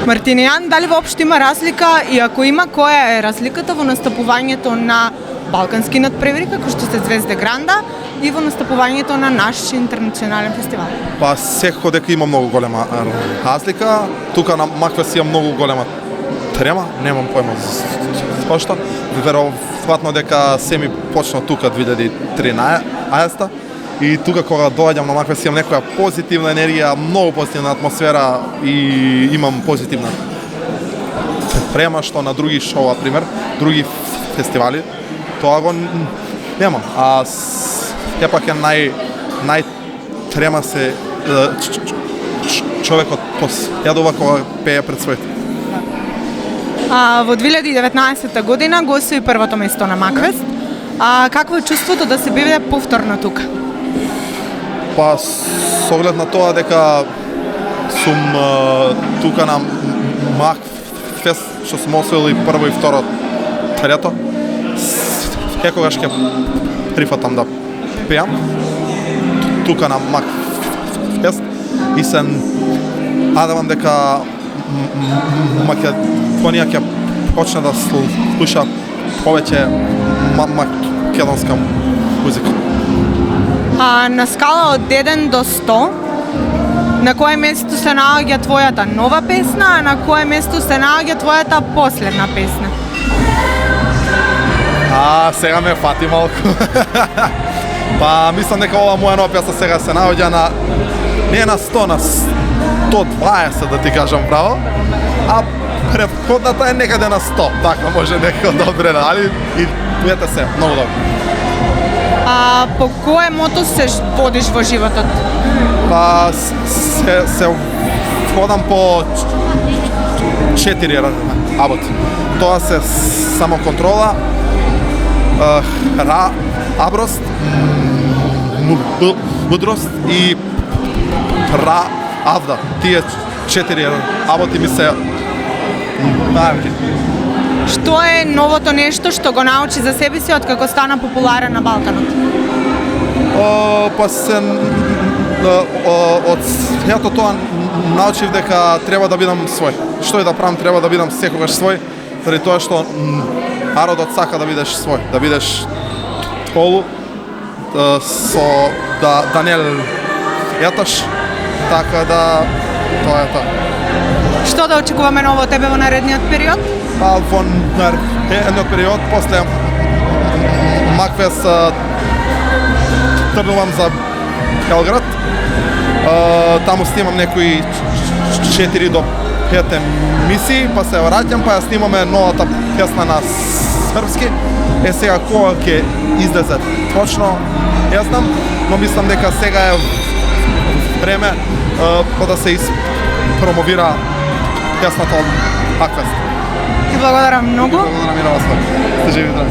Мартинијан, дали воопшто има разлика и ако има, која е разликата во настапувањето на балкански надпревари како што се Звезде Гранда и во настапувањето на наш интернационален фестивал? Па секако дека има многу голема разлика. Тука на Макфест има многу голема трема, немам појма зашто. Веројатно дека се ми почна тука 2013 и тука кога доаѓам на Макфест имам некоја позитивна енергија, многу позитивна атмосфера и имам позитивна трема што на други шоу, пример, други фестивали, тоа го немам. А сепак е нај трема се човекот посјадува кога пее пред своите. Во 2019 година го освои првото место на Макфест. Какво е чувството да се биде повторно тука? Па со оглед на тоа дека сум тука на Макфест, што сум освоил и прво и второ, трето, секогаш ќе прифатам да пеам тука на Макфест и се надевам дека Македонија ќе почне да слуша повеќе македонска музика. На скала од 1 до 100, на кое место се наоѓа твојата нова песна, а на кое место се наоѓа твојата последна песна? Сега ме фати малку. Па мислам дека ова моја нова песна сега се наоѓа на не на 100, на 120 да ти кажам право, а предходната е некаде на 100, така може некако добре, али и двете се многу добре. По кое мото се водиш во животот? Па се водам по 4 работи. Тоа се самоконтрола, храброст, мудрост и правда. Тие 4 работи ми се најавни. Што е новото нешто што го научи за себе си откако стана популарен на Балканот? Па се од сето тоа научив дека треба да бидам свој. Што и да правам, треба да бидам секогаш свој, заради тоа што народот сака да бидеш свој, да бидеш толу со Даниел Јаташ, така да тоа е тоа. Што да очекуваме ново од тебе во наредниот период? Па во наредниот период, после Макфест тргнувам за Белград. Таму снимам некои 4 до 5 емисии, па се враќам, па ја снимаме новата песна на српски. Сега кога ќе излезе точно, јас знам, но мислам дека сега е време да се промовира песната од Макфест. Ти благодарам многу. Благодарам и на вас. Сте живи, здрави.